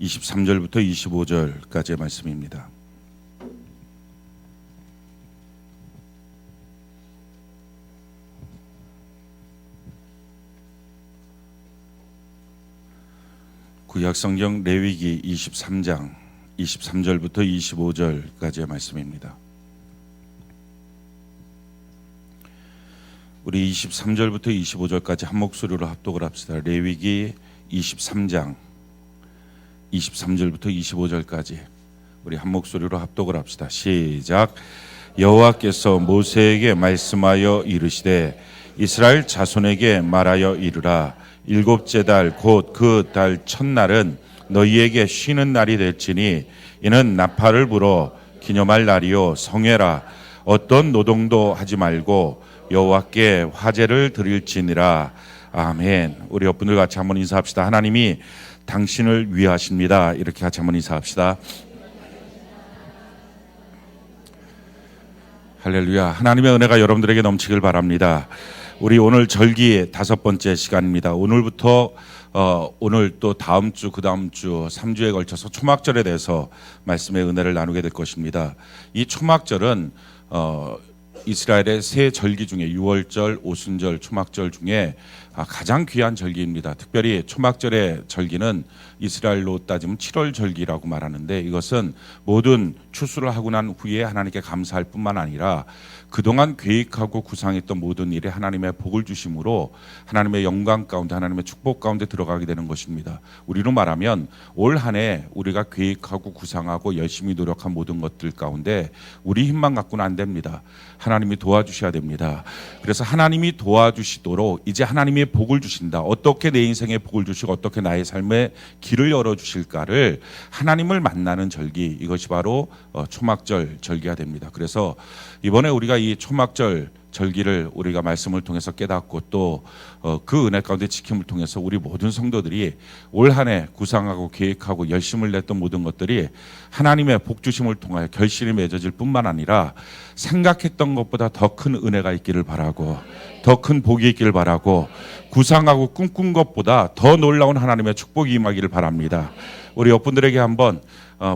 23절부터 25절까지의 말씀입니다. 구약성경 레위기 23장 23절부터 25절까지의 말씀입니다. 우리 23절부터 25절까지 한 목소리로 합독을 합시다. 레위기 23장 23절부터 25절까지 우리 한 목소리로 합독을 합시다. 시작. 여호와께서 모세에게 말씀하여 이르시되 이스라엘 자손에게 말하여 이르라. 일곱째 달 곧 그 달 첫날은 너희에게 쉬는 날이 될지니 이는 나팔을 불어 기념할 날이요 성회라. 어떤 노동도 하지 말고 여호와께 화제를 드릴지니라. 아멘. 우리 옆분들 같이 한번 인사합시다. 하나님이 당신을 위하십니다. 이렇게 같이 한번 인사합시다. 할렐루야. 하나님의 은혜가 여러분들에게 넘치길 바랍니다. 우리 오늘 절기 5번째 시간입니다. 오늘부터 오늘 또 다음 주, 그 다음 주 3주에 걸쳐서 초막절에 대해서 말씀의 은혜를 나누게 될 것입니다. 이 초막절은 이스라엘의 세 절기 중에 유월절, 오순절, 초막절 중에 가장 귀한 절기입니다. 특별히 초막절의 절기는 이스라엘로 따지면 7월 절기라고 말하는데 이것은 모든 추수를 하고 난 후에 하나님께 감사할 뿐만 아니라 그동안 계획하고 구상했던 모든 일에 하나님의 복을 주심으로 하나님의 영광 가운데 하나님의 축복 가운데 들어가게 되는 것입니다. 우리로 말하면 올 한 해 우리가 계획하고 구상하고 열심히 노력한 모든 것들 가운데 우리 힘만 갖고는 안 됩니다. 하나님이 도와주셔야 됩니다. 그래서 하나님이 도와주시도록 이제 하나님의 복을 주신다. 어떻게 내 인생에 복을 주시고 어떻게 나의 삶에 길을 열어주실까를 하나님을 만나는 절기, 이것이 바로 초막절 절기가 됩니다. 그래서 이번에 우리가 이 초막절 절기를 우리가 말씀을 통해서 깨닫고 또 그 은혜 가운데 지킴을 통해서 우리 모든 성도들이 올 한 해 구상하고 계획하고 열심을 냈던 모든 것들이 하나님의 복 주심을 통하여 결실이 맺어질 뿐만 아니라 생각했던 것보다 더 큰 은혜가 있기를 바라고 더 큰 복이 있기를 바라고 구상하고 꿈꾼 것보다 더 놀라운 하나님의 축복이 임하기를 바랍니다. 우리 옆분들에게 한번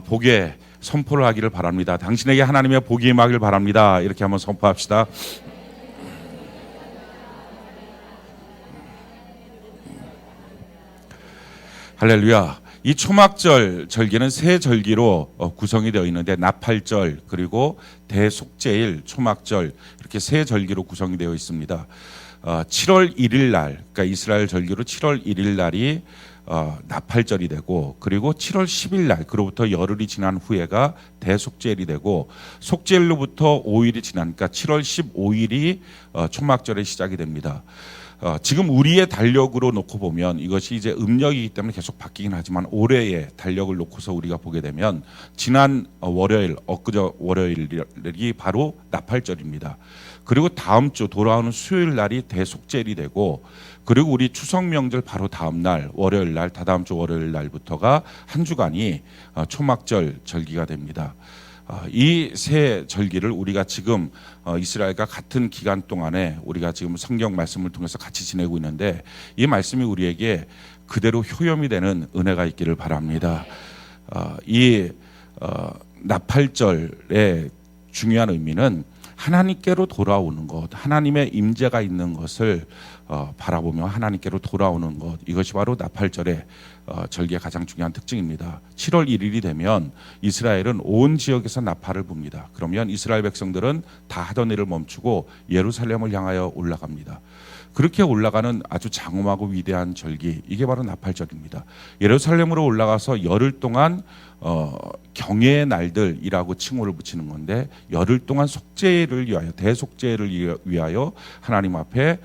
복의 선포를 하기를 바랍니다. 당신에게 하나님의 복이 임하기를 바랍니다. 이렇게 한번 선포합시다. 할렐루야. 이 초막절 절기는 세 절기로 구성이 되어 있는데 나팔절 그리고 대속죄일, 초막절 이렇게 세 절기로 구성이 되어 있습니다. 7월 1일 날, 그러니까 이스라엘 절기로 7월 1일 날이 나팔절이 되고 그리고 7월 10일 날 그로부터 열흘이 지난 후에가 대속죄일이 되고 속죄일로부터 5일이 지난 그러니까 7월 15일이 초막절의 시작이 됩니다. 지금 우리의 달력으로 놓고 보면 이것이 이제 음력이기 때문에 계속 바뀌긴 하지만 올해의 달력을 놓고서 우리가 보게 되면 지난 월요일, 엊그저 월요일이 바로 나팔절입니다. 그리고 다음 주 돌아오는 수요일 날이 대속죄일이 되고 그리고 우리 추석 명절 바로 다음 날 월요일 날, 다다음 주 월요일 날부터가 한 주간이 초막절 절기가 됩니다. 이 세 절기를 우리가 지금 이스라엘과 같은 기간 동안에 우리가 지금 성경 말씀을 통해서 같이 지내고 있는데 이 말씀이 우리에게 그대로 효염이 되는 은혜가 있기를 바랍니다. 이 나팔절의 중요한 의미는 하나님께로 돌아오는 것, 하나님의 임재가 있는 것을 바라보며 하나님께로 돌아오는 것, 이것이 바로 나팔절의 절기의 가장 중요한 특징입니다. 7월 1일이 되면 이스라엘은 온 지역에서 나팔을 붑니다. 그러면 이스라엘 백성들은 다 하던 일을 멈추고 예루살렘을 향하여 올라갑니다. 그렇게 올라가는 아주 장엄하고 위대한 절기, 이게 바로 나팔절입니다. 예루살렘으로 올라가서 열흘 동안 경외의 날들이라고 칭호를 붙이는 건데 열흘 동안 속죄를 위하여 대속죄를 위하여 하나님 앞에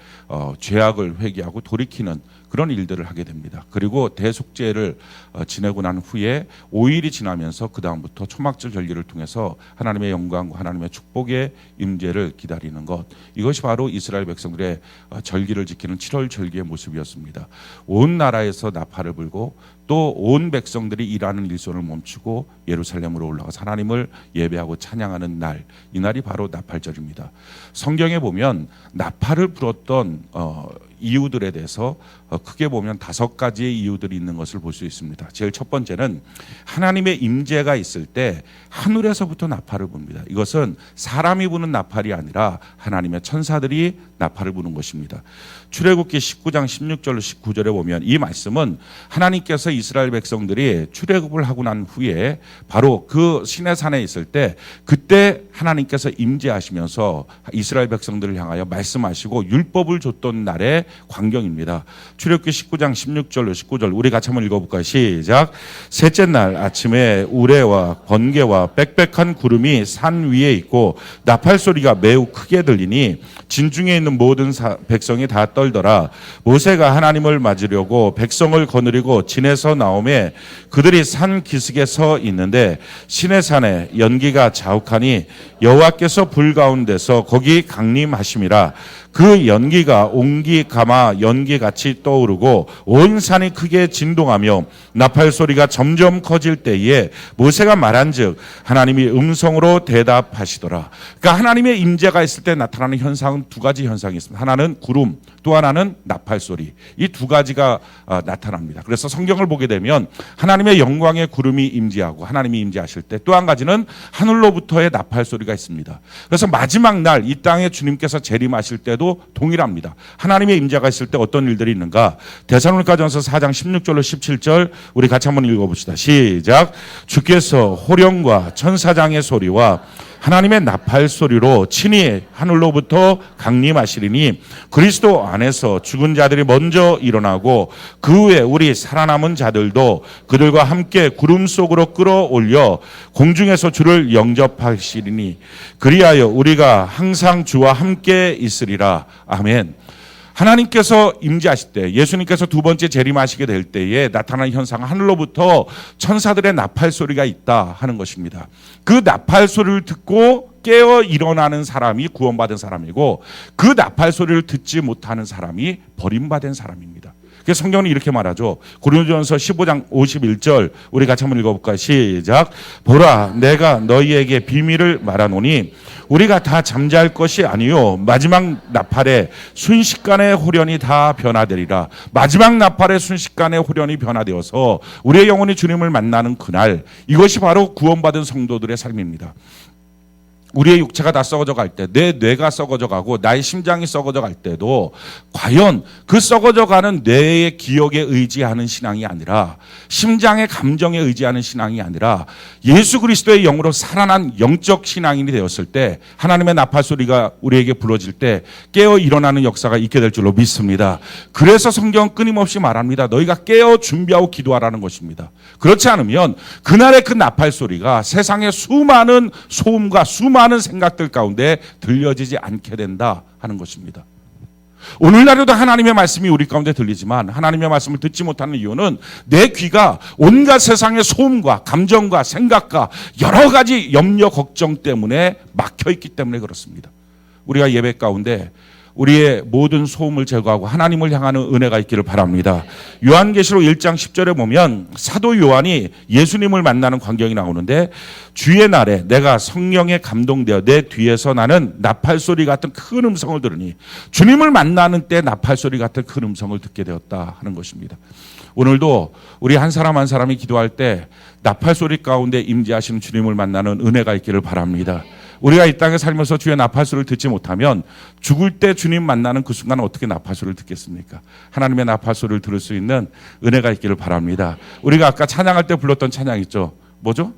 죄악을 회개하고 돌이키는 그런 일들을 하게 됩니다. 그리고 대속죄를 지내고 난 후에 5일이 지나면서 그 다음부터 초막절 절기를 통해서 하나님의 영광과 하나님의 축복의 임재를 기다리는 것, 이것이 바로 이스라엘 백성들의 절기를 지키는 7월 절기의 모습이었습니다. 온 나라에서 나팔을 불고 또 온 백성들이 일하는 일손을 멈추고 예루살렘으로 올라가서 하나님을 예배하고 찬양하는 날, 이 날이 바로 나팔절입니다. 성경에 보면 나팔을 불었던 이유들에 대해서 크게 보면 5가지의 이유들이 있는 것을 볼 수 있습니다. 제일 첫 번째는 하나님의 임재가 있을 때 하늘에서부터 나팔을 붑니다. 이것은 사람이 부는 나팔이 아니라 하나님의 천사들이 나팔을 부는 것입니다. 출애굽기 19장 16절로 19절에 보면 이 말씀은 하나님께서 이스라엘 백성들이 출애굽을 하고 난 후에 바로 그 시내산에 있을 때 그때 하나님께서 임재하시면서 이스라엘 백성들을 향하여 말씀하시고 율법을 줬던 날의 광경입니다. 출애굽기 19장 16절로 19절 우리 같이 한번 읽어볼까요? 시작. 셋째 날 아침에 우레와 번개와 빽빽한 구름이 산 위에 있고 나팔 소리가 매우 크게 들리니 진중에 있는 모든 백성이 다 떨더라. 모세가 하나님을 맞으려고 백성을 거느리고 진에서 나오매 그들이 산 기슭에 서 있는데 시내산에 연기가 자욱하니 여호와께서 불 가운데서 거기 강림하심이라. 그 연기가 옹기 가마 연기같이 떠오르고 온 산이 크게 진동하며 나팔 소리가 점점 커질 때에 모세가 말한즉 하나님이 음성으로 대답하시더라. 그러니까 하나님의 임재가 있을 때 나타나는 현상은 2가지 현상이 있습니다. 하나는 구름, 또 하나는 나팔 소리. 이 2가지가 나타납니다. 그래서 성경을 보게 되면 하나님의 영광의 구름이 임재하고 하나님이 임재하실 때 또 한 가지는 하늘로부터의 나팔 소리가 있습니다. 그래서 마지막 날 이 땅에 주님께서 재림하실 때도 동일합니다. 하나님의 임재가 있을 때 어떤 일들이 있는가? 데살로니가전서 4장 16절로 17절 우리 같이 한번 읽어봅시다. 시작. 주께서 호령과 천사장의 소리와 하나님의 나팔 소리로 친히 하늘로부터 강림하시리니 그리스도 안에서 죽은 자들이 먼저 일어나고 그 후에 우리 살아남은 자들도 그들과 함께 구름 속으로 끌어올려 공중에서 주를 영접하시리니 그리하여 우리가 항상 주와 함께 있으리라. 아멘. 하나님께서 임재하실 때 예수님께서 2번째 재림하시게 될 때에 나타나는 현상은 하늘로부터 천사들의 나팔 소리가 있다 하는 것입니다. 그 나팔 소리를 듣고 깨어 일어나는 사람이 구원받은 사람이고 그 나팔 소리를 듣지 못하는 사람이 버림받은 사람입니다. 그래서 성경은 이렇게 말하죠. 고린도전서 15장 51절 우리 같이 한번 읽어볼까요? 시작. 보라 내가 너희에게 비밀을 말하노니 우리가 다 잠잘 것이 아니요 마지막 나팔에 순식간에 호련이 다 변화되리라. 마지막 나팔에 순식간에 호련이 변화되어서 우리의 영혼이 주님을 만나는 그날, 이것이 바로 구원받은 성도들의 삶입니다. 우리의 육체가 다 썩어져 갈 때, 내 뇌가 썩어져 가고 나의 심장이 썩어져 갈 때도 과연 그 썩어져 가는 뇌의 기억에 의지하는 신앙이 아니라, 심장의 감정에 의지하는 신앙이 아니라 예수 그리스도의 영으로 살아난 영적 신앙인이 되었을 때 하나님의 나팔 소리가 우리에게 불어질 때 깨어 일어나는 역사가 있게 될 줄로 믿습니다. 그래서 성경은 끊임없이 말합니다. 너희가 깨어 준비하고 기도하라는 것입니다. 그렇지 않으면 그날의 그 나팔 소리가 세상의 수많은 소음과 수많은 생각들 가운데 들려지지 않게 된다 하는 것입니다. 오늘날에도 하나님의 말씀이 우리 가운데 들리지만 하나님의 말씀을 듣지 못하는 이유는 내 귀가 온갖 세상의 소음과 감정과 생각과 여러 가지 염려 걱정 때문에 막혀 있기 때문에 그렇습니다. 우리가 예배 가운데 우리의 모든 소음을 제거하고 하나님을 향하는 은혜가 있기를 바랍니다. 요한계시록 1장 10절에 보면 사도 요한이 예수님을 만나는 광경이 나오는데, 주의 날에 내가 성령에 감동되어 내 뒤에서 나는 나팔 소리 같은 큰 음성을 들으니, 주님을 만나는 때 나팔 소리 같은 큰 음성을 듣게 되었다 하는 것입니다. 오늘도 우리 한 사람 한 사람이 기도할 때 나팔 소리 가운데 임재하시는 주님을 만나는 은혜가 있기를 바랍니다. 우리가 이 땅에 살면서 주의 나팔 소리를 듣지 못하면 죽을 때 주님 만나는 그 순간 어떻게 나팔 소리를 듣겠습니까? 하나님의 나팔 소리를 들을 수 있는 은혜가 있기를 바랍니다. 우리가 아까 찬양할 때 불렀던 찬양 있죠? 뭐죠?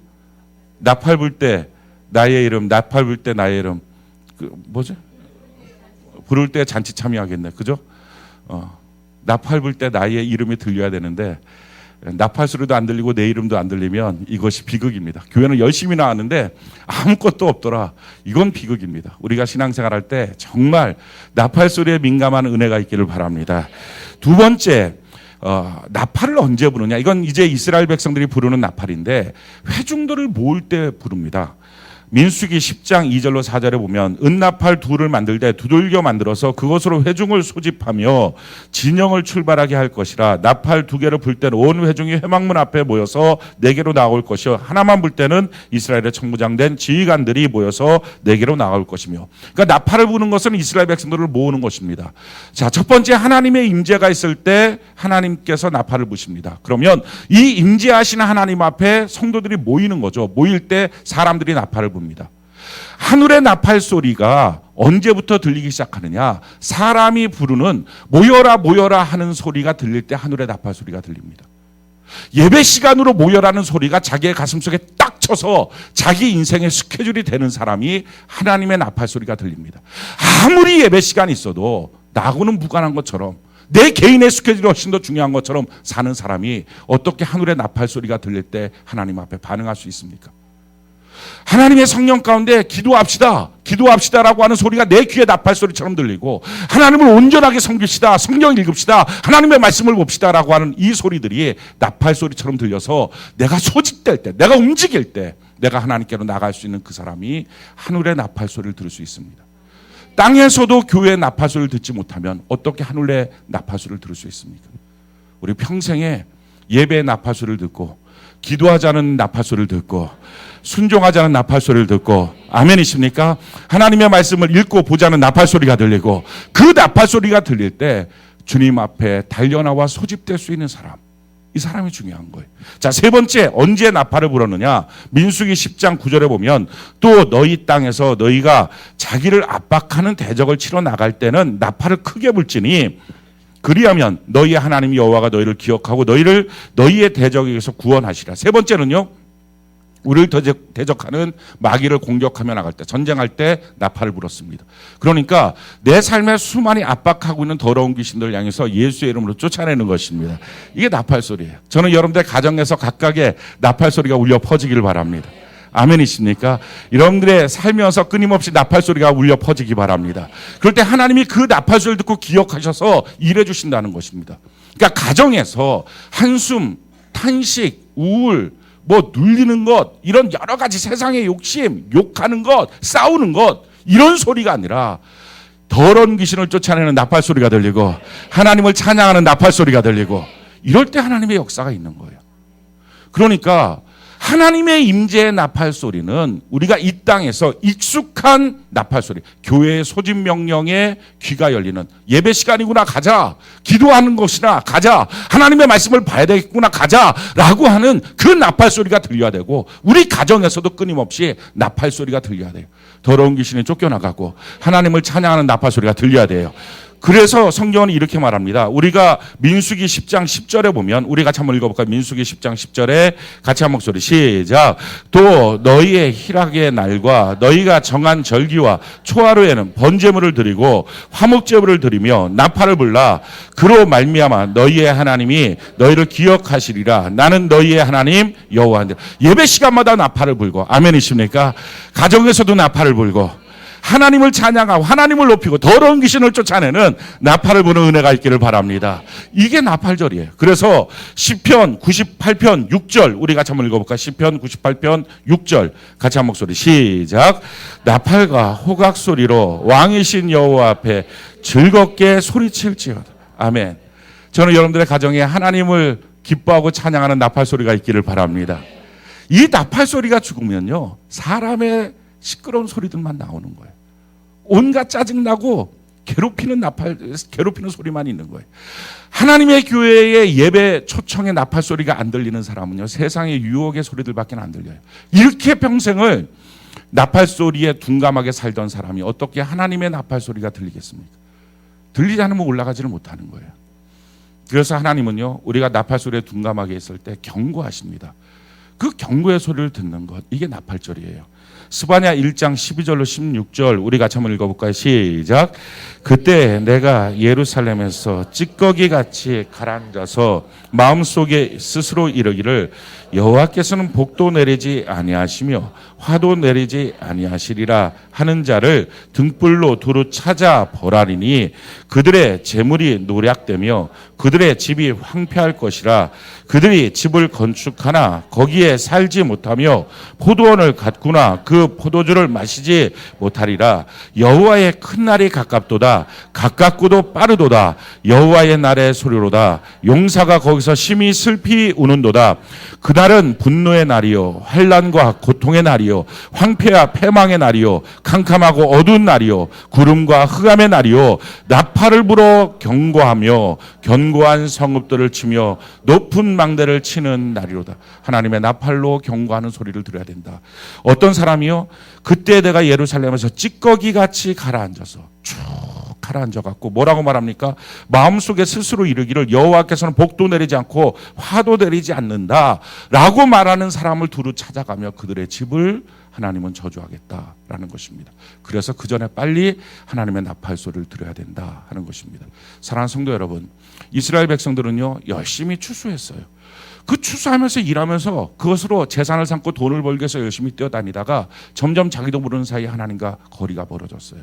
나팔 불 때 나의 이름, 나팔 불 때 나의 이름. 그 뭐죠? 부를 때 잔치 참여하겠네. 그죠? 나팔 불 때 나의 이름이 들려야 되는데 나팔 소리도 안 들리고 내 이름도 안 들리면 이것이 비극입니다. 교회는 열심히 나왔는데 아무것도 없더라. 이건 비극입니다. 우리가 신앙생활할 때 정말 나팔 소리에 민감한 은혜가 있기를 바랍니다. 두 번째, 나팔을 언제 부르냐? 이건 이제 이스라엘 백성들이 부르는 나팔인데 회중들을 모을 때 부릅니다. 민수기 10장 2절로 4절에 보면 은나팔 둘을 만들 때 두들겨 만들어서 그것으로 회중을 소집하며 진영을 출발하게 할 것이라. 나팔 두 개를 불 때는 온 회중이 회막문 앞에 모여서 네개로 나올 것이요 하나만 불 때는 이스라엘의 청무장된 지휘관들이 모여서 네개로 나올 것이며. 그러니까 나팔을 부는 것은 이스라엘 백성들을 모으는 것입니다. 자, 첫 번째, 하나님의 임재가 있을 때 하나님께서 나팔을 부십니다. 그러면 이 임재하시는 하나님 앞에 성도들이 모이는 거죠. 모일 때 사람들이 나팔을 봅니다. 하늘의 나팔 소리가 언제부터 들리기 시작하느냐? 사람이 부르는 모여라 모여라 하는 소리가 들릴 때 하늘의 나팔 소리가 들립니다. 예배 시간으로 모여라는 소리가 자기의 가슴속에 딱 쳐서 자기 인생의 스케줄이 되는 사람이 하나님의 나팔 소리가 들립니다. 아무리 예배 시간이 있어도 나하고는 무관한 것처럼, 내 개인의 스케줄이 훨씬 더 중요한 것처럼 사는 사람이 어떻게 하늘의 나팔 소리가 들릴 때 하나님 앞에 반응할 수 있습니까? 하나님의 성령 가운데 기도합시다라고 하는 소리가 내 귀에 나팔 소리처럼 들리고, 하나님을 온전하게 섬깁시다, 성경 읽읍시다, 하나님의 말씀을 봅시다라고 하는 이 소리들이 나팔 소리처럼 들려서 내가 소집될 때, 내가 움직일 때 내가 하나님께로 나갈 수 있는 그 사람이 하늘의 나팔 소리를 들을 수 있습니다. 땅에서도 교회의 나팔 소리를 듣지 못하면 어떻게 하늘의 나팔 소리를 들을 수 있습니까? 우리 평생에 예배의 나팔 소리를 듣고, 기도하자는 나팔 소리를 듣고, 순종하자는 나팔 소리를 듣고, 아멘이십니까? 하나님의 말씀을 읽고 보자는 나팔 소리가 들리고, 그 나팔 소리가 들릴 때 주님 앞에 달려나와 소집될 수 있는 사람, 이 사람이 중요한 거예요. 자, 세 번째, 언제 나팔을 불었느냐? 민수기 10장 9절에 보면 또 너희 땅에서 너희가 자기를 압박하는 대적을 치러 나갈 때는 나팔을 크게 불지니 그리하면 너희의 하나님 여호와가 너희를 기억하고 너희를 너희의 대적에게서 구원하시라. 세 번째는요, 우리를 대적하는 마귀를 공격하며 나갈 때, 전쟁할 때 나팔을 불었습니다. 그러니까 내 삶에 수많이 압박하고 있는 더러운 귀신들을 향해서 예수의 이름으로 쫓아내는 것입니다. 이게 나팔 소리예요. 저는 여러분들 가정에서 각각의 나팔 소리가 울려 퍼지기를 바랍니다. 아멘이십니까? 여러분들의 살면서 끊임없이 나팔 소리가 울려 퍼지기 바랍니다. 그럴 때 하나님이 그 나팔 소리를 듣고 기억하셔서 일해 주신다는 것입니다. 그러니까 가정에서 한숨, 탄식, 우울, 눌리는 것, 이런 여러 가지 세상의 욕심, 욕하는 것, 싸우는 것, 이런 소리가 아니라 더러운 귀신을 쫓아내는 나팔 소리가 들리고, 하나님을 찬양하는 나팔 소리가 들리고, 이럴 때 하나님의 역사가 있는 거예요. 그러니까 하나님의 임재의 나팔 소리는 우리가 이 땅에서 익숙한 나팔 소리, 교회의 소집 명령에 귀가 열리는, 예배 시간이구나 가자, 기도하는 것이나 가자, 하나님의 말씀을 봐야 되겠구나 가자라고 하는 그 나팔 소리가 들려야 되고, 우리 가정에서도 끊임없이 나팔 소리가 들려야 돼요. 더러운 귀신이 쫓겨나가고 하나님을 찬양하는 나팔 소리가 들려야 돼요. 그래서 성경은 이렇게 말합니다. 우리가 민수기 10장 10절에 보면, 우리 같이 한번 읽어볼까요? 민수기 10장 10절에 같이 한 목소리 시작. 또 너희의 희락의 날과 너희가 정한 절기와 초하루에는 번제물을 드리고 화목제물을 드리며 나팔을 불라. 그로 말미암아 너희의 하나님이 너희를 기억하시리라. 나는 너희의 하나님 여호와인데. 예배 시간마다 나팔을 불고, 아멘이십니까? 가정에서도 나팔을 불고, 하나님을 찬양하고 하나님을 높이고 더러운 귀신을 쫓아내는 나팔을 부는 은혜가 있기를 바랍니다. 이게 나팔절이에요. 그래서 시편 98편 6절, 우리 같이 한번 읽어볼까? 시편 98편 6절 같이 한 목소리 시작. 나팔과 호각 소리로 왕이신 여호와 앞에 즐겁게 소리칠지어다. 아멘. 저는 여러분들의 가정에 하나님을 기뻐하고 찬양하는 나팔 소리가 있기를 바랍니다. 이 나팔 소리가 죽으면요, 사람의 시끄러운 소리들만 나오는 거예요. 온갖 짜증나고 괴롭히는 소리만 있는 거예요. 하나님의 교회의 예배 초청의 나팔 소리가 안 들리는 사람은요, 세상의 유혹의 소리들밖에 안 들려요. 이렇게 평생을 나팔 소리에 둔감하게 살던 사람이 어떻게 하나님의 나팔 소리가 들리겠습니까? 들리지 않으면 올라가지를 못하는 거예요. 그래서 하나님은요, 우리가 나팔 소리에 둔감하게 있을 때 경고하십니다. 그 경고의 소리를 듣는 것, 이게 나팔절이에요. 스바냐 1장 12절로 16절 우리 같이 한번 읽어볼까요? 시작. 그때 내가 예루살렘에서 찌꺼기같이 가라앉아서 마음속에 스스로 이르기를 여호와께서는 복도 내리지 아니하시며 화도 내리지 아니하시리라 하는 자를 등불로 두루 찾아 보라리니 그들의 재물이 노략되며 그들의 집이 황폐할 것이라. 그들이 집을 건축하나 거기에 거기에 살지 못하며 포도원을 갔구나. 그 포도주를 마시지 못하리라. 여호와의 큰 날이 가깝도다. 가깝고도 빠르도다. 여호와의 날의 소리로다. 용사가 거기서 심히 슬피 우는도다. 그날은 분노의 날이요 환난과 고통의 날이요 황폐와 패망의 날이요 캄캄하고 어두운 날이요 구름과 흑암의 날이요 나팔을 불어 경고하며 견고한 성읍들을 치며 높은 망대를 치는 날이로다. 하나님의 나팔로 경고하는 소리를 들어야 된다. 어떤 사람이요? 그때 내가 예루살렘에서 찌꺼기같이 가라앉아서 쭉 가라앉아갖고 뭐라고 말합니까? 마음속에 스스로 이르기를 여호와께서는 복도 내리지 않고 화도 내리지 않는다 라고 말하는 사람을 두루 찾아가며 그들의 집을 하나님은 저주하겠다라는 것입니다. 그래서 그 전에 빨리 하나님의 나팔 소리를 들어야 된다 하는 것입니다. 사랑하는 성도 여러분, 이스라엘 백성들은요 열심히 추수했어요. 그 추수하면서 일하면서 그것으로 재산을 삼고 돈을 벌기 위해서 열심히 뛰어다니다가 점점 자기도 모르는 사이에 하나님과 거리가 멀어졌어요.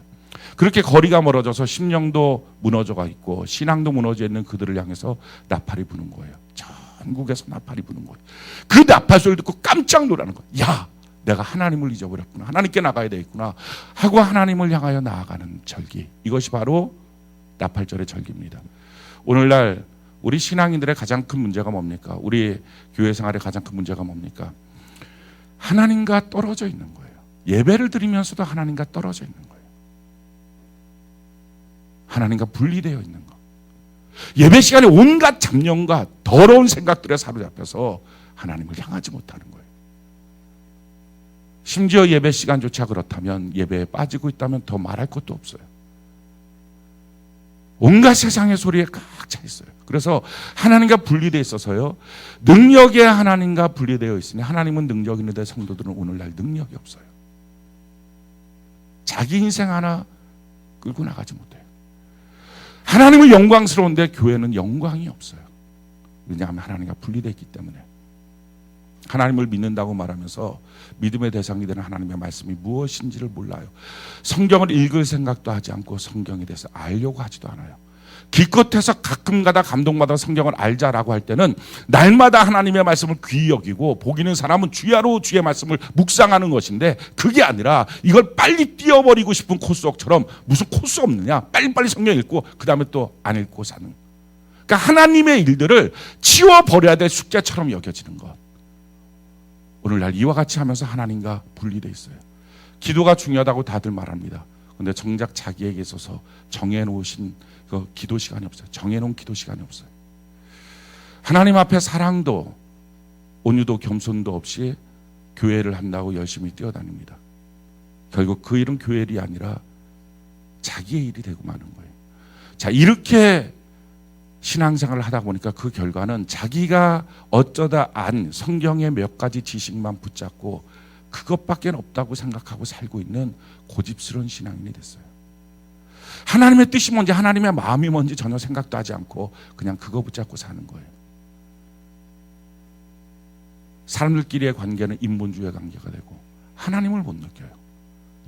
그렇게 거리가 멀어져서 심령도 무너져가 있고 신앙도 무너져 있는 그들을 향해서 나팔이 부는 거예요. 전국에서 나팔이 부는 거예요. 그 나팔 소리를 듣고 깜짝 놀라는 거예요. 야, 내가 하나님을 잊어버렸구나. 하나님께 나가야 되겠구나 하고 하나님을 향하여 나아가는 절기. 이것이 바로 나팔절의 절기입니다. 오늘날 우리 신앙인들의 가장 큰 문제가 뭡니까? 우리 교회 생활의 가장 큰 문제가 뭡니까? 하나님과 떨어져 있는 거예요. 예배를 드리면서도 하나님과 떨어져 있는 거예요. 하나님과 분리되어 있는 것. 예배 시간에 온갖 잡념과 더러운 생각들에 사로잡혀서 하나님을 향하지 못하는 거예요. 심지어 예배 시간조차 그렇다면, 예배에 빠지고 있다면 더 말할 것도 없어요. 온갖 세상의 소리에 꽉 차 있어요. 그래서 하나님과 분리되어 있어서요, 능력에 하나님과 분리되어 있으니 하나님은 능력 있는데 성도들은 오늘날 능력이 없어요. 자기 인생 하나 끌고 나가지 못해요. 하나님은 영광스러운데 교회는 영광이 없어요. 왜냐하면 하나님과 분리되어 있기 때문에. 하나님을 믿는다고 말하면서 믿음의 대상이 되는 하나님의 말씀이 무엇인지를 몰라요. 성경을 읽을 생각도 하지 않고 성경에 대해서 알려고 하지도 않아요. 기껏해서 가끔가다 감동받아 성경을 알자라고 할 때는 날마다 하나님의 말씀을 귀히 여기고 복 있는 사람은 주야로 주의 말씀을 묵상하는 것인데, 그게 아니라 이걸 빨리 띄워버리고 싶은 코스옥처럼 무슨 코스 없느냐, 빨리빨리 성경 읽고 그 다음에 또 안 읽고 사는, 그러니까 하나님의 일들을 치워버려야 될 숙제처럼 여겨지는 것. 오늘날 이와 같이 하면서 하나님과 분리되어 있어요. 기도가 중요하다고 다들 말합니다. 그런데 정작 자기에게 있어서 정해놓으신 그 기도 시간이 없어요. 정해놓은 기도 시간이 없어요. 하나님 앞에 사랑도 온유도 겸손도 없이 교회를 한다고 열심히 뛰어다닙니다. 결국 그 일은 교회 일이 아니라 자기의 일이 되고 마는 거예요. 자, 이렇게 신앙생활을 하다 보니까 그 결과는 자기가 어쩌다 안 성경의 몇 가지 지식만 붙잡고 그것밖에 없다고 생각하고 살고 있는 고집스러운 신앙인이 됐어요. 하나님의 뜻이 뭔지, 하나님의 마음이 뭔지 전혀 생각도 하지 않고 그냥 그거 붙잡고 사는 거예요. 사람들끼리의 관계는 인본주의 관계가 되고 하나님을 못 느껴요.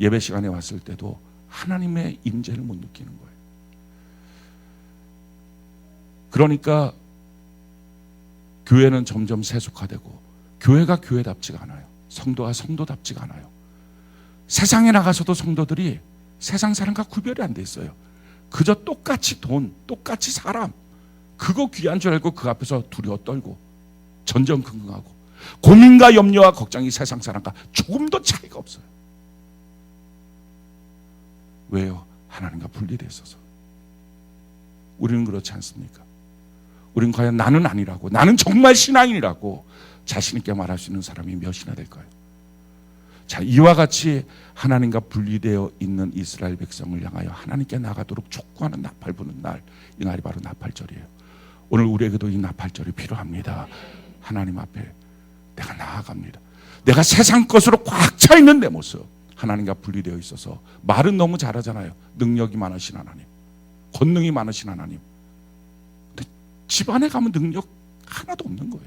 예배 시간에 왔을 때도 하나님의 임재를 못 느끼는 거예요. 그러니까 교회는 점점 세속화되고 교회가 교회답지가 않아요. 성도가 성도답지가 않아요. 세상에 나가서도 성도들이 세상 사람과 구별이 안 돼 있어요. 그저 똑같이 돈, 똑같이 사람, 그거 귀한 줄 알고 그 앞에서 두려워 떨고 전전긍긍하고 고민과 염려와 걱정이 세상 사람과 조금도 차이가 없어요. 왜요? 하나님과 분리되어 있어서. 우리는 그렇지 않습니까? 우리는 과연 나는 아니라고, 나는 정말 신앙인이라고 자신 있게 말할 수 있는 사람이 몇이나 될까요? 자, 이와 같이 하나님과 분리되어 있는 이스라엘 백성을 향하여 하나님께 나가도록 촉구하는 나팔 부는 날, 이 날이 바로 나팔절이에요. 오늘 우리에게도 이 나팔절이 필요합니다. 하나님 앞에 내가 나아갑니다. 내가 세상 것으로 꽉 차 있는 내 모습, 하나님과 분리되어 있어서 말은 너무 잘하잖아요. 능력이 많으신 하나님, 권능이 많으신 하나님. 근데 집안에 가면 능력 하나도 없는 거예요.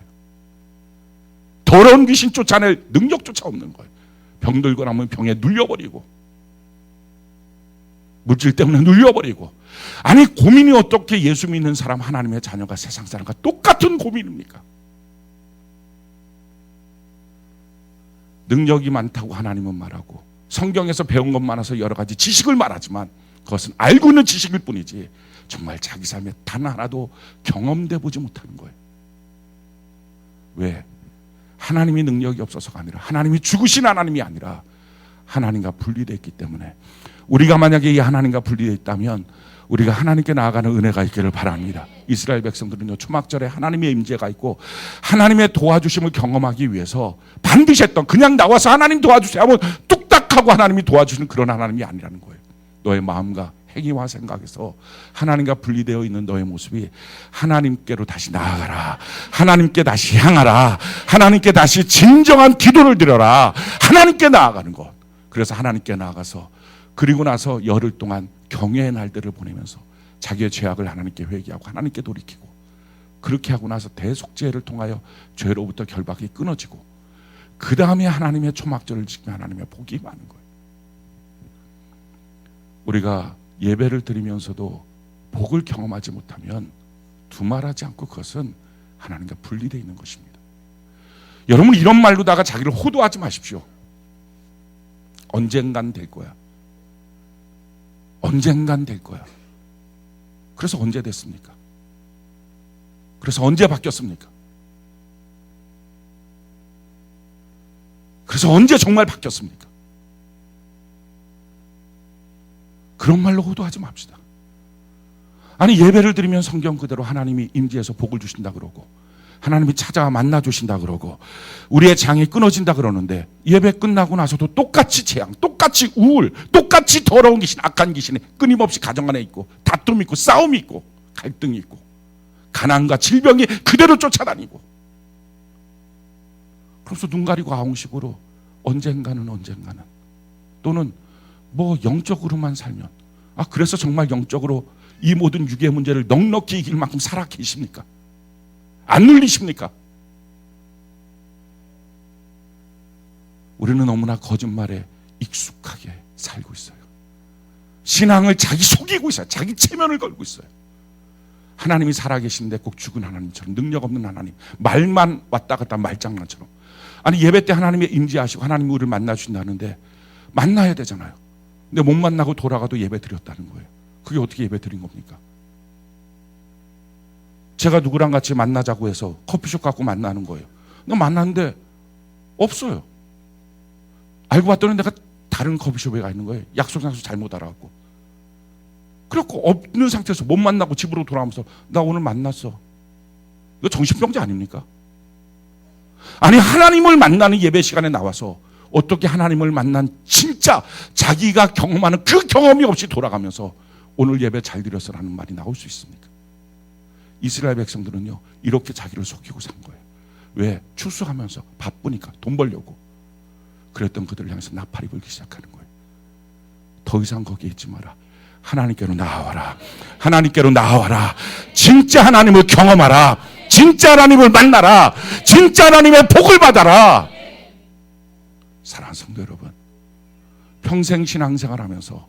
더러운 귀신 쫓아낼 능력조차 없는 거예요. 병 들고 나면 병에 눌려버리고, 물질 때문에 눌려버리고. 아니, 고민이 어떻게 예수 믿는 사람, 하나님의 자녀가 세상 사람과 똑같은 고민입니까? 능력이 많다고 하나님은 말하고 성경에서 배운 것 많아서 여러 가지 지식을 말하지만 그것은 알고 있는 지식일 뿐이지 정말 자기 삶에 단 하나도 경험돼 보지 못하는 거예요. 왜? 하나님이 능력이 없어서가 아니라 하나님이 죽으신 하나님이 아니라 하나님과 분리되어 있기 때문에 우리가 만약에 이 하나님과 분리되어 있다면 우리가 하나님께 나아가는 은혜가 있기를 바랍니다. 이스라엘 백성들은요 초막절에 하나님의 임재가 있고 하나님의 도와주심을 경험하기 위해서 반드시 했던 그냥 나와서 하나님 도와주세요 하면 뚝딱하고 하나님이 도와주시는 그런 하나님이 아니라는 거예요. 너의 마음과 행위와 생각에서 하나님과 분리되어 있는 너의 모습이 하나님께로 다시 나아가라. 하나님께 다시 향하라. 하나님께 다시 진정한 기도를 드려라. 하나님께 나아가는 것. 그래서 하나님께 나아가서 그리고 나서 열흘 동안 경외의 날들을 보내면서 자기의 죄악을 하나님께 회개하고 하나님께 돌이키고 그렇게 하고 나서 대속죄를 통하여 죄로부터 결박이 끊어지고 그 다음에 하나님의 초막절을 지키며 하나님의 복이 많은 거예요. 우리가 예배를 드리면서도 복을 경험하지 못하면 두말하지 않고 그것은 하나님과 분리되어 있는 것입니다. 여러분 이런 말로다가 자기를 호도하지 마십시오. 언젠간 될 거야. 언젠간 될 거야. 그래서 언제 됐습니까? 그래서 언제 바뀌었습니까? 그래서 언제 정말 바뀌었습니까? 그런 말로 호도하지 맙시다. 아니 예배를 드리면 성경 그대로 하나님이 임재해서 복을 주신다 그러고 하나님이 찾아와 만나 주신다 그러고 우리의 장이 끊어진다 그러는데 예배 끝나고 나서도 똑같이 재앙, 똑같이 우울, 똑같이 더러운 귀신, 악한 귀신이 끊임없이 가정 안에 있고 다툼이 있고 싸움이 있고 갈등이 있고 가난과 질병이 그대로 쫓아다니고 그래서 눈 가리고 아웅식으로 언젠가는 또는 뭐 영적으로만 살면 그래서 정말 영적으로 이 모든 육의 문제를 넉넉히 이길 만큼 살아 계십니까? 안 눌리십니까? 우리는 너무나 거짓말에 익숙하게 살고 있어요. 신앙을 자기 속이고 있어요. 자기 체면을 걸고 있어요. 하나님이 살아계신데 꼭 죽은 하나님처럼 능력 없는 하나님, 말만 왔다 갔다 말장난처럼. 아니 예배 때 하나님이 임재하시고 하나님이 우리를 만나주신다는데 만나야 되잖아요. 근데 못 만나고 돌아가도 예배 드렸다는 거예요. 그게 어떻게 예배 드린 겁니까? 제가 누구랑 같이 만나자고 해서 커피숍 갖고 만나는 거예요. 근데 만났는데 없어요. 알고 봤더니 내가 다른 커피숍에 가 있는 거예요. 약속 잘못 알아갖고. 그래갖고 없는 상태에서 못 만나고 집으로 돌아오면서 나 오늘 만났어. 이거 정신병자 아닙니까? 아니 하나님을 만나는 예배 시간에 나와서 어떻게 하나님을 만난 진짜 자기가 경험하는 그 경험이 없이 돌아가면서 오늘 예배 잘 드렸어라는 말이 나올 수 있습니까? 이스라엘 백성들은요 이렇게 자기를 속이고 산 거예요. 왜? 출소하면서 바쁘니까 돈 벌려고. 그랬던 그들을 향해서 나팔이 불기 시작하는 거예요. 더 이상 거기에 있지 마라. 하나님께로 나와라. 하나님께로 나와라. 진짜 하나님을 경험하라. 진짜 하나님을 만나라. 진짜 하나님의 복을 받아라. 사랑하는 성도 여러분, 평생 신앙생활 하면서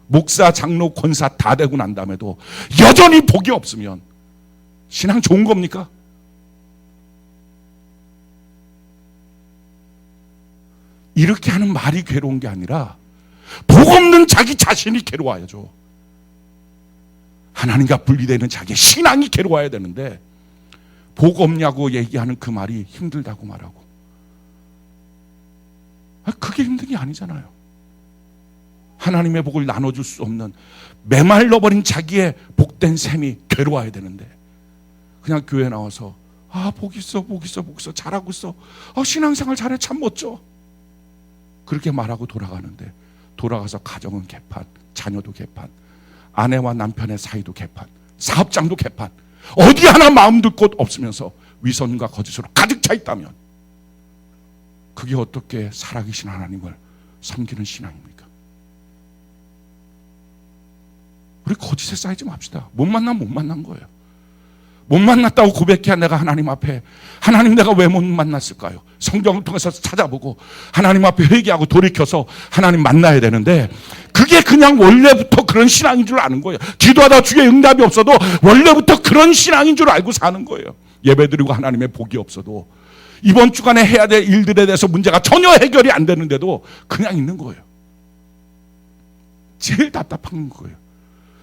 목사, 장로, 권사 다 되고 난 다음에도 여전히 복이 없으면 신앙 좋은 겁니까? 이렇게 하는 말이 괴로운 게 아니라 복 없는 자기 자신이 괴로워야죠. 하나님과 분리되는 자기의 신앙이 괴로워야 되는데 복 없냐고 얘기하는 그 말이 힘들다고 말하고 그게 힘든 게 아니잖아요. 하나님의 복을 나눠줄 수 없는 메말라버린 자기의 복된 셈이 괴로워야 되는데 그냥 교회 나와서 복 있어 잘하고 있어 신앙생활 잘해 참 멋져 그렇게 말하고 돌아가는데 돌아가서 가정은 개판, 자녀도 개판, 아내와 남편의 사이도 개판, 사업장도 개판, 어디 하나 마음 둘 곳 없으면서 위선과 거짓으로 가득 차 있다면 그게 어떻게 살아계신 하나님을 섬기는 신앙입니까? 우리 거짓에 쌓이지 맙시다. 못 만나면 못 만난 거예요. 못 만났다고 고백해야 내가 하나님 앞에 하나님 내가 왜 못 만났을까요? 성경을 통해서 찾아보고 하나님 앞에 회개하고 돌이켜서 하나님 만나야 되는데 그게 그냥 원래부터 그런 신앙인 줄 아는 거예요. 기도하다 주의 응답이 없어도 원래부터 그런 신앙인 줄 알고 사는 거예요. 예배드리고 하나님의 복이 없어도 이번 주간에 해야 될 일들에 대해서 문제가 전혀 해결이 안 되는데도 그냥 있는 거예요. 제일 답답한 거예요.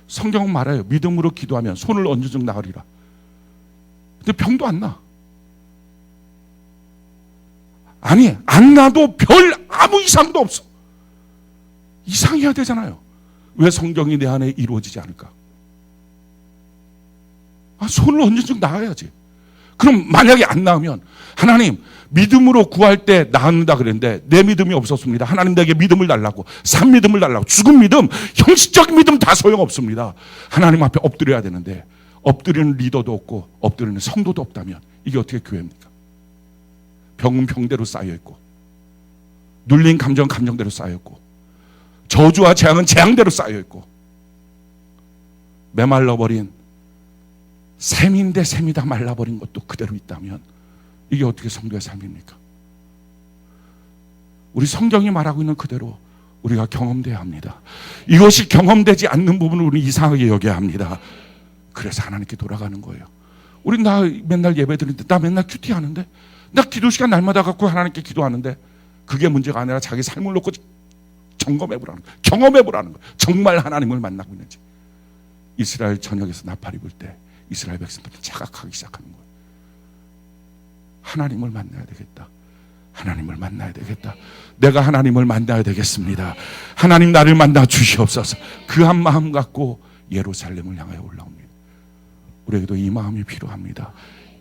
성경은 말해요. 믿음으로 기도하면 손을 얹어준 나으리라. 근데 병도 안 나. 아니, 안 나도 별 아무 이상도 없어. 이상해야 되잖아요. 왜 성경이 내 안에 이루어지지 않을까? 손을 얹어주고 나아야지. 그럼 만약에 안 나으면 하나님 믿음으로 구할 때 나은다 그랬는데 내 믿음이 없었습니다. 하나님 내게 믿음을 달라고, 산 믿음을 달라고. 죽은 믿음, 형식적인 믿음 다 소용없습니다. 하나님 앞에 엎드려야 되는데 엎드리는 리더도 없고 엎드리는 성도도 없다면 이게 어떻게 교회입니까? 병은 병대로 쌓여있고 눌린 감정은 감정대로 쌓여있고 저주와 재앙은 재앙대로 쌓여있고 메말라버린 샘인데 샘이 다 말라버린 것도 그대로 있다면 이게 어떻게 성도의 삶입니까? 우리 성경이 말하고 있는 그대로 우리가 경험돼야 합니다. 이것이 경험되지 않는 부분을 우리 이상하게 여겨야 합니다. 그래서 하나님께 돌아가는 거예요. 우리 나 맨날 예배 드리는데 나 맨날 큐티하는데 나 기도 시간 날마다 갖고 하나님께 기도하는데 그게 문제가 아니라 자기 삶을 놓고 점검해보라는 거예요. 경험해보라는 거예요. 정말 하나님을 만나고 있는지. 이스라엘 전역에서 나팔 입을 때 이스라엘 백성들은 자각하기 시작하는 거예요. 하나님을 만나야 되겠다. 하나님을 만나야 되겠다. 내가 하나님을 만나야 되겠습니다. 하나님 나를 만나 주시옵소서. 그 한 마음 갖고 예루살렘을 향하여 올라옵니다. 우리에게도 이 마음이 필요합니다.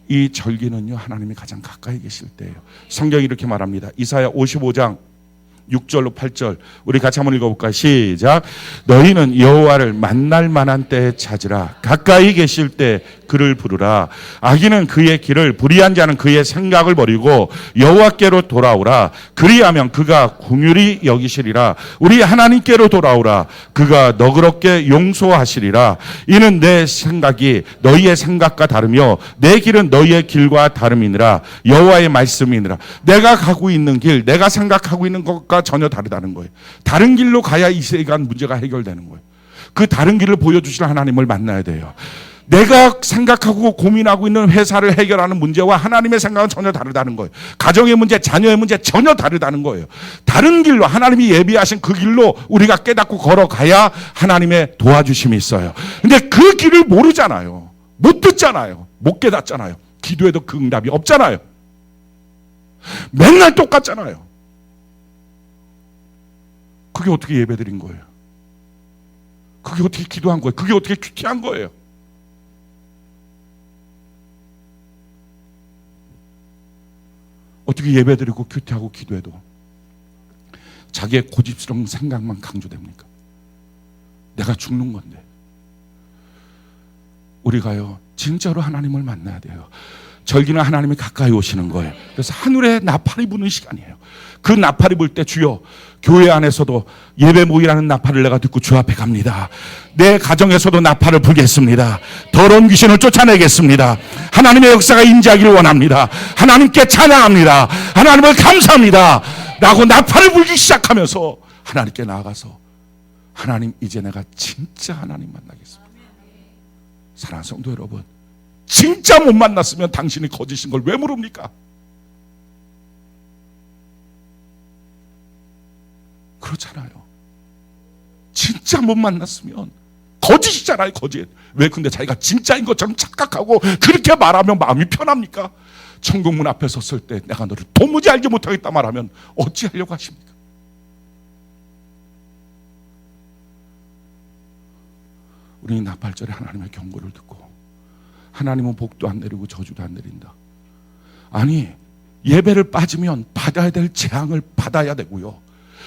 이 절기는요, 하나님이 가장 가까이 계실 때예요. 성경이 이렇게 말합니다. 이사야 55장 6절로 8절 우리 같이 한번 읽어볼까요? 시작. 너희는 여호와를 만날 만한 때에 찾으라. 가까이 계실 때 그를 부르라. 악인은 그의 길을, 불의한 자는 그의 생각을 버리고 여호와께로 돌아오라. 그리하면 그가 긍휼히 여기시리라. 우리 하나님께로 돌아오라. 그가 너그럽게 용서하시리라. 이는 내 생각이 너희의 생각과 다르며 내 길은 너희의 길과 다름이니라. 여호와의 말씀이니라. 내가 가고 있는 길, 내가 생각하고 있는 것과 전혀 다르다는 거예요. 다른 길로 가야 이 세간 문제가 해결되는 거예요. 그 다른 길을 보여주실 하나님을 만나야 돼요. 내가 생각하고 고민하고 있는 회사를 해결하는 문제와 하나님의 생각은 전혀 다르다는 거예요. 가정의 문제, 자녀의 문제 전혀 다르다는 거예요. 다른 길로, 하나님이 예비하신 그 길로 우리가 깨닫고 걸어가야 하나님의 도와주심이 있어요. 근데 그 길을 모르잖아요. 못 듣잖아요. 못 깨닫잖아요. 기도해도 그 응답이 없잖아요. 맨날 똑같잖아요. 그게 어떻게 예배드린 거예요? 그게 어떻게 기도한 거예요? 그게 어떻게 큐티한 거예요? 어떻게 예배드리고 큐티하고 기도해도 자기의 고집스러운 생각만 강조됩니까? 내가 죽는 건데. 우리가요, 진짜로 하나님을 만나야 돼요. 절기는 하나님이 가까이 오시는 거예요. 그래서 하늘에 나팔이 부는 시간이에요. 그 나팔이 불 때 주여, 교회 안에서도 예배 모이라는 나팔을 내가 듣고 주 앞에 갑니다. 내 가정에서도 나팔을 불겠습니다. 더러운 귀신을 쫓아내겠습니다. 하나님의 역사가 임재하기를 원합니다. 하나님께 찬양합니다. 하나님을 감사합니다. 라고 나팔을 불기 시작하면서 하나님께 나아가서 하나님, 이제 내가 진짜 하나님 만나겠습니다. 사랑하는 성도 여러분, 진짜 못 만났으면 당신이 거짓인 걸 왜 모릅니까? 그렇잖아요. 진짜 못 만났으면 거짓이잖아요, 거짓. 왜 근데 자기가 진짜인 것처럼 착각하고 그렇게 말하면 마음이 편합니까? 천국문 앞에 섰을 때 내가 너를 도무지 알지 못하겠다 말하면 어찌하려고 하십니까? 우리는 나팔절에 하나님의 경고를 듣고 하나님은 복도 안 내리고 저주도 안 내린다. 아니, 예배를 빠지면 받아야 될 재앙을 받아야 되고요.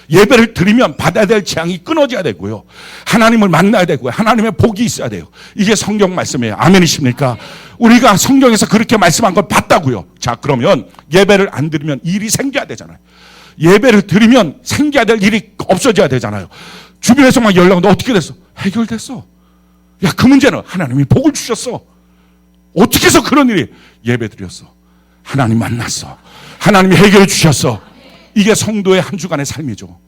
예배를 드리면 받아야 될 재앙이 끊어져야 되고요. 하나님을 만나야 되고요. 하나님의 복이 있어야 돼요. 이게 성경 말씀이에요. 아멘이십니까? 우리가 성경에서 그렇게 말씀한 걸 봤다고요. 자, 그러면 예배를 안 드리면 일이 생겨야 되잖아요. 예배를 드리면 생겨야 될 일이 없어져야 되잖아요. 주변에서 막 연락 오는데 어떻게 됐어? 해결됐어. 야, 그 문제는 하나님이 복을 주셨어. 어떻게 해서 그런 일이? 예배 드렸어. 하나님 만났어. 하나님이 해결해 주셨어. 이게 성도의 한 주간의 삶이죠.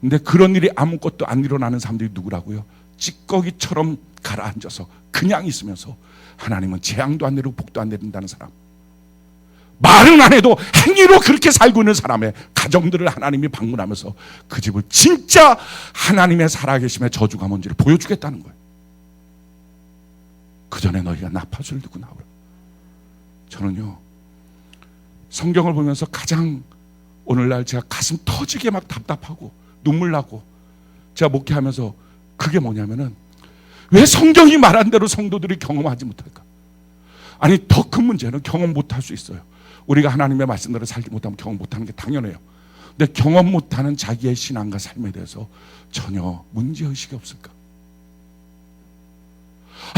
근데 그런 일이 아무것도 안 일어나는 사람들이 누구라고요? 찌꺼기처럼 가라앉아서 그냥 있으면서 하나님은 재앙도 안 내리고 복도 안 내린다는 사람. 말은 안 해도 행위로 그렇게 살고 있는 사람의 가정들을 하나님이 방문하면서 그 집을 진짜 하나님의 살아계심의 저주가 뭔지를 보여주겠다는 거예요. 그 전에 너희가 나팔수를 들고 나오라. 저는요, 성경을 보면서 가장 오늘날 제가 가슴 터지게 막 답답하고 눈물 나고 제가 목회하면서 그게 뭐냐면은, 왜 성경이 말한 대로 성도들이 경험하지 못할까? 아니, 더 큰 문제는 경험 못할 수 있어요. 우리가 하나님의 말씀대로 살지 못하면 경험 못하는 게 당연해요. 근데 경험 못하는 자기의 신앙과 삶에 대해서 전혀 문제의식이 없을까?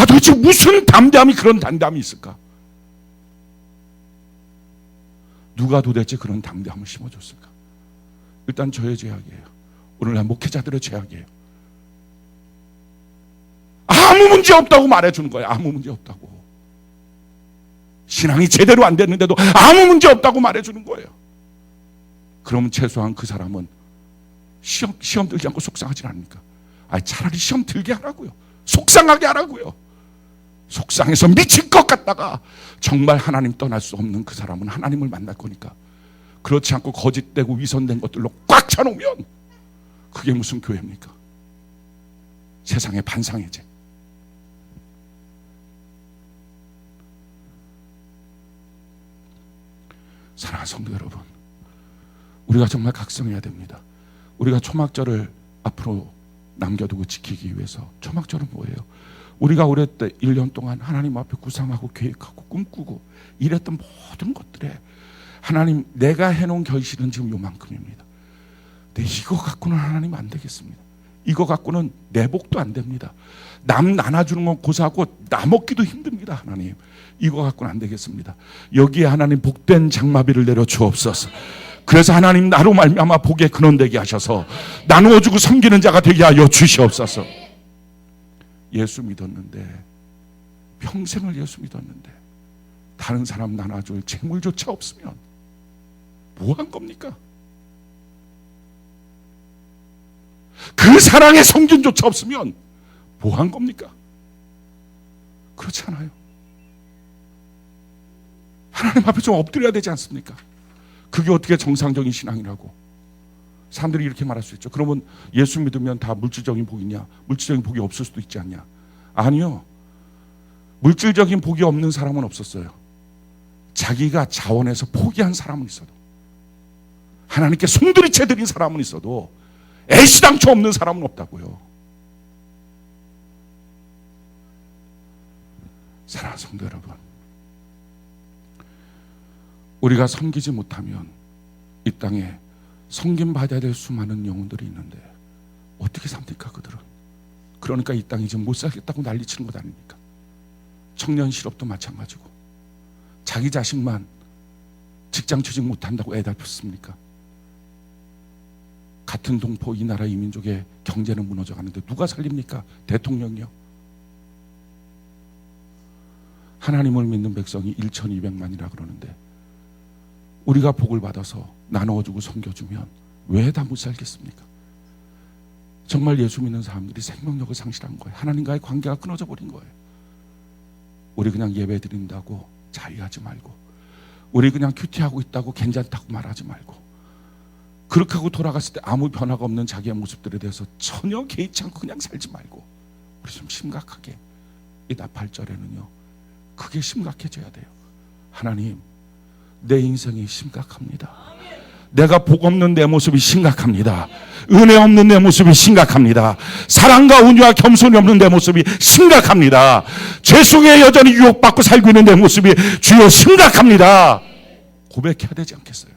도대체 무슨 담대함이 그런 담대함이 있을까? 누가 도대체 그런 담대함을 심어줬을까? 일단 저의 죄악이에요. 오늘날 목회자들의 죄악이에요. 아무 문제 없다고 말해주는 거예요. 아무 문제 없다고. 신앙이 제대로 안 됐는데도 아무 문제 없다고 말해주는 거예요. 그러면 최소한 그 사람은 시험 들지 않고 속상하지 않습니까? 차라리 시험 들게 하라고요. 속상하게 하라고요. 속상해서 미칠 것 같다가 정말 하나님 떠날 수 없는 그 사람은 하나님을 만날 거니까, 그렇지 않고 거짓되고 위선된 것들로 꽉 차놓으면 그게 무슨 교회입니까? 세상의 반상회제. 사랑하는 성도 여러분, 우리가 정말 각성해야 됩니다. 우리가 초막절을 앞으로 남겨두고 지키기 위해서, 초막절은 뭐예요? 우리가 올해 때 1년 동안 하나님 앞에 구상하고 계획하고 꿈꾸고 이랬던 모든 것들에 하나님, 내가 해놓은 결실은 지금 요만큼입니다. 근데 이거 갖고는 하나님 안 되겠습니다. 이거 갖고는 내 복도 안 됩니다. 남 나눠주는 건 고사하고 나 먹기도 힘듭니다. 하나님, 이거 갖고는 안 되겠습니다. 여기에 하나님 복된 장마비를 내려 주옵소서. 그래서 하나님, 나로 말미암아 복에 근원되게 하셔서 나누어주고 섬기는 자가 되게 하여 주시옵소서. 예수 믿었는데, 평생을 예수 믿었는데 다른 사람 나눠줄 재물조차 없으면 뭐 한 겁니까? 그 사랑의 성준조차 없으면 뭐 한 겁니까? 그렇지 않아요. 하나님 앞에 좀 엎드려야 되지 않습니까? 그게 어떻게 정상적인 신앙이라고. 사람들이 이렇게 말할 수 있죠. 그러면 예수 믿으면 다 물질적인 복이냐? 물질적인 복이 없을 수도 있지 않냐? 아니요. 물질적인 복이 없는 사람은 없었어요. 자기가 자원해서 포기한 사람은 있어도, 하나님께 송두리째 드린 사람은 있어도 애시당초 없는 사람은 없다고요. 사랑하는 성도 여러분, 우리가 섬기지 못하면 이 땅에 섬김받아야 될 수많은 영혼들이 있는데 어떻게 삽니까 그들은? 그러니까 이 땅에 지금 못 살겠다고 난리치는 것 아닙니까? 청년 실업도 마찬가지고, 자기 자식만 직장 취직 못한다고 애달폈습니까? 같은 동포 이 나라 이 민족의 경제는 무너져가는데 누가 살립니까? 대통령이요. 하나님을 믿는 백성이 1,200만이라 그러는데 우리가 복을 받아서 나누어주고 섬겨주면 왜 다 못 살겠습니까? 정말 예수 믿는 사람들이 생명력을 상실한 거예요. 하나님과의 관계가 끊어져 버린 거예요. 우리 그냥 예배 드린다고 자위하지 말고, 우리 그냥 큐티하고 있다고 괜찮다고 말하지 말고, 그렇게 하고 돌아갔을 때 아무 변화가 없는 자기의 모습들에 대해서 전혀 개의치 않고 그냥 살지 말고, 우리 좀 심각하게 이 나팔절에는요, 그게 심각해져야 돼요. 하나님, 내 인생이 심각합니다. 내가 복 없는 내 모습이 심각합니다. 은혜 없는 내 모습이 심각합니다. 사랑과 온유와 겸손이 없는 내 모습이 심각합니다. 죄 속에 여전히 유혹받고 살고 있는 내 모습이 주여 심각합니다. 고백해야 되지 않겠어요?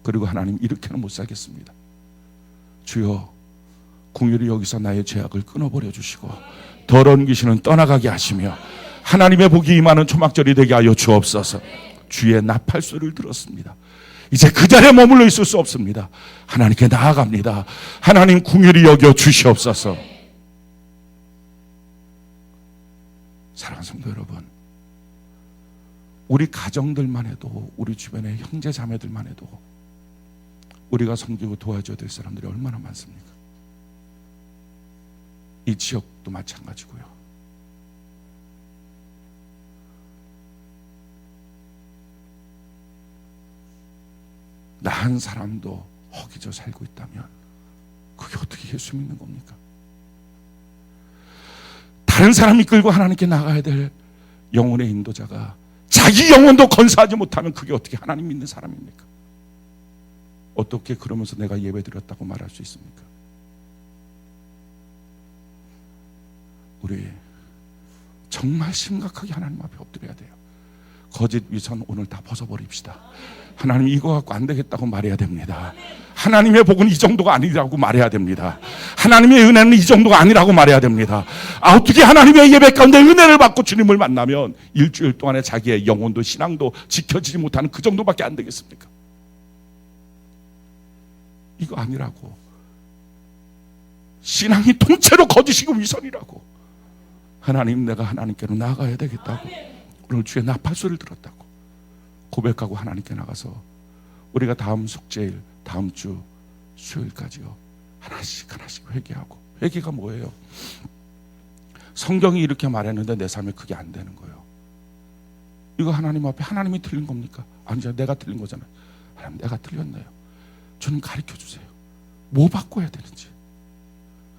그리고 하나님, 이렇게는 못 살겠습니다. 주여, 긍휼히 여기서 나의 죄악을 끊어버려 주시고 더러운 귀신은 떠나가게 하시며 하나님의 복이 임하는 초막절이 되게 하여 주옵소서. 주의 나팔소리를 들었습니다. 이제 그 자리에 머물러 있을 수 없습니다. 하나님께 나아갑니다. 하나님 긍휼히 여겨 주시옵소서. 사랑하는 성도 여러분, 우리 가정들만 해도, 우리 주변의 형제 자매들만 해도 우리가 섬기고 도와줘야 될 사람들이 얼마나 많습니까? 이 지역도 마찬가지고요. 나 한 사람도 허기져 살고 있다면 그게 어떻게 예수 믿는 겁니까? 다른 사람 이끌고 하나님께 나가야 될 영혼의 인도자가 자기 영혼도 건사하지 못하면 그게 어떻게 하나님 믿는 사람입니까? 어떻게 그러면서 내가 예배 드렸다고 말할 수 있습니까? 우리 정말 심각하게 하나님 앞에 엎드려야 돼요. 거짓 위선 오늘 다 벗어버립시다. 하나님 이거 갖고 안 되겠다고 말해야 됩니다. 하나님의 복은 이 정도가 아니라고 말해야 됩니다. 하나님의 은혜는 이 정도가 아니라고 말해야 됩니다. 어떻게 하나님의 예배 가운데 은혜를 받고 주님을 만나면 일주일 동안에 자기의 영혼도 신앙도 지켜지지 못하는 그 정도밖에 안 되겠습니까? 이거 아니라고. 신앙이 통째로 거짓이고 위선이라고. 하나님, 내가 하나님께로 나아가야 되겠다고. 오늘 주의 나팔소리를 들었다고 고백하고 하나님께 나가서 우리가 다음 숙제일 다음 주 수요일까지요 하나씩 회개하고. 회개가 뭐예요? 성경이 이렇게 말했는데 내 삶에 그게 안 되는 거예요. 이거 하나님 앞에 하나님이 틀린 겁니까? 아니죠, 내가 틀린 거잖아요. 하나님, 내가 틀렸네요. 주님 가르쳐 주세요. 뭐 바꿔야 되는지.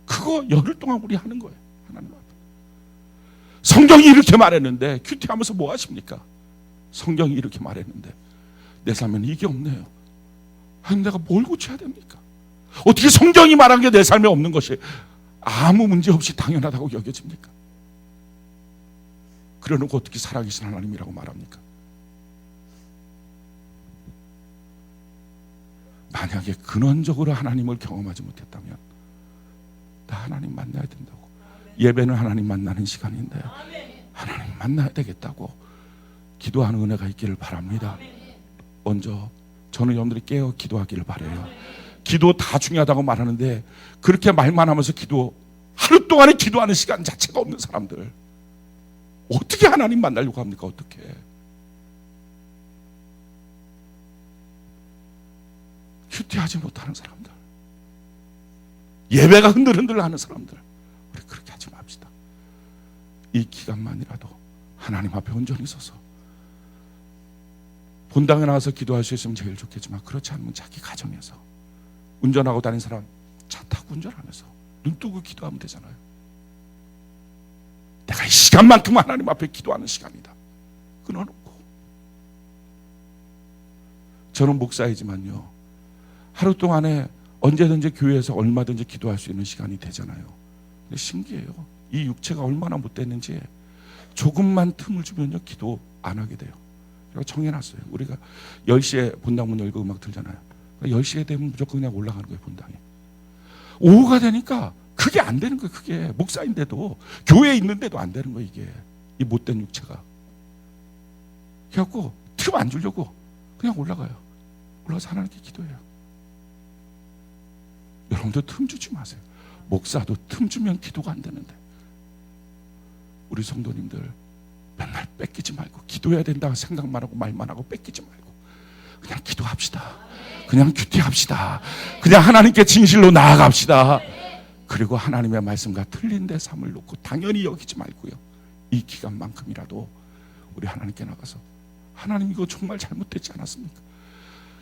그거 열흘 동안 우리 하는 거예요. 하나님 앞에. 성경이 이렇게 말했는데 큐티하면서 뭐 하십니까? 성경이 이렇게 말했는데 내 삶에는 이게 없네요. 하나님, 내가 뭘 고쳐야 됩니까? 어떻게 성경이 말한 게 내 삶에 없는 것이 아무 문제 없이 당연하다고 여겨집니까? 그러놓고 어떻게 살아계신 하나님이라고 말합니까? 만약에 근원적으로 하나님을 경험하지 못했다면 나 하나님 만나야 된다고. 예배는 하나님 만나는 시간인데 하나님 만나야 되겠다고 기도하는 은혜가 있기를 바랍니다. 먼저 저는 여러분들이 깨어 기도하기를 바라요. 기도 다 중요하다고 말하는데 그렇게 말만 하면서 하루 동안에 기도하는 시간 자체가 없는 사람들 어떻게 하나님 만나려고 합니까? 어떻게? 큐티하지 못하는 사람들, 예배가 흔들흔들 하는 사람들, 우리 그렇게 하지 맙시다. 이 기간만이라도 하나님 앞에 온전히 서서 본당에 나와서 기도할 수 있으면 제일 좋겠지만 그렇지 않으면 자기 가정에서 운전하고 다니는 사람 차 타고 운전하면서 눈 뜨고 기도하면 되잖아요. 내가 이 시간만큼 하나님 앞에 기도하는 시간이다. 끊어놓고. 저는 목사이지만요, 하루 동안에 언제든지 교회에서 얼마든지 기도할 수 있는 시간이 되잖아요. 근데 신기해요. 이 육체가 얼마나 못됐는지 조금만 틈을 주면요 기도 안 하게 돼요. 제가 정해놨어요. 우리가 10시에 본당 문 열고 음악 들잖아요. 10시에 되면 무조건 그냥 올라가는 거예요, 본당에. 오후가 되니까 그게 안 되는 거예요. 그게 목사인데도 교회에 있는데도 안 되는 거예요. 이게 이 못된 육체가. 그래갖고 틈 안 주려고 그냥 올라가요. 올라가서 하나님께 기도해요. 여러분도 틈 주지 마세요. 목사도 틈 주면 기도가 안 되는데. 우리 성도님들 맨날 뺏기지 말고 기도해야 된다고 생각만 하고 말만 하고 뺏기지 말고 그냥 기도합시다. 그냥 큐티합시다. 그냥 하나님께 진실로 나아갑시다. 그리고 하나님의 말씀과 틀린 데 삶을 놓고 당연히 여기지 말고요. 이 기간만큼이라도 우리 하나님께 나가서 하나님, 이거 정말 잘못되지 않았습니까?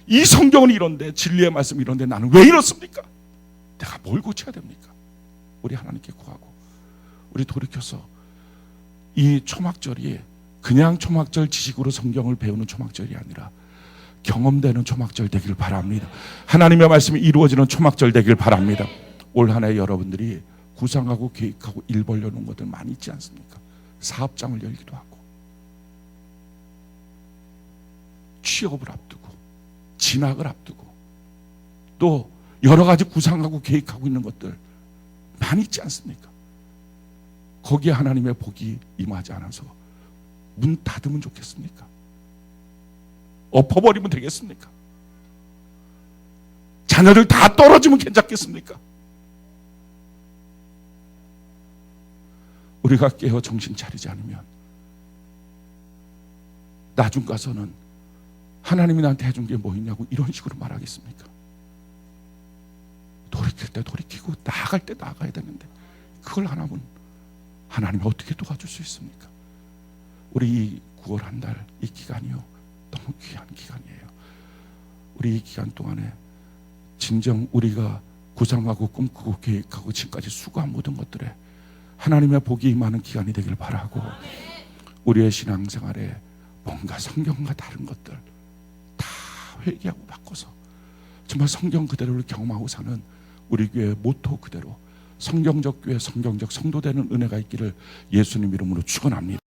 이 성경은 이런데, 진리의 말씀 이런데 나는 왜 이렇습니까? 내가 뭘 고쳐야 됩니까? 우리 하나님께 구하고 우리 돌이켜서 이 초막절이 그냥 초막절 지식으로 성경을 배우는 초막절이 아니라 경험되는 초막절 되길 바랍니다. 하나님의 말씀이 이루어지는 초막절 되길 바랍니다. 올 한 해 여러분들이 구상하고 계획하고 일 벌려놓은 것들 많이 있지 않습니까? 사업장을 열기도 하고 취업을 앞두고 진학을 앞두고 또 여러 가지 구상하고 계획하고 있는 것들 많이 있지 않습니까? 거기에 하나님의 복이 임하지 않아서 문 닫으면 좋겠습니까? 엎어버리면 되겠습니까? 자녀들 다 떨어지면 괜찮겠습니까? 우리가 깨어 정신 차리지 않으면 나중 가서는 하나님이 나한테 해준 게 뭐 있냐고 이런 식으로 말하겠습니까? 돌이킬 때 돌이키고 나아갈 때 나아가야 되는데 그걸 안 하면 하나님이 어떻게 도와줄 수 있습니까? 우리 이 9월 한 달 이 기간이요 너무 귀한 기간이에요. 우리 이 기간 동안에 진정 우리가 구상하고 꿈꾸고 계획하고 지금까지 수고한 모든 것들에 하나님의 복이 임하는 기간이 되길 바라고, 우리의 신앙생활에 뭔가 성경과 다른 것들 다 회개하고 바꿔서 정말 성경 그대로를 경험하고 사는 우리 교회 모토 그대로 성경적 교회, 성경적 성도 되는 은혜가 있기를 예수님 이름으로 축원합니다.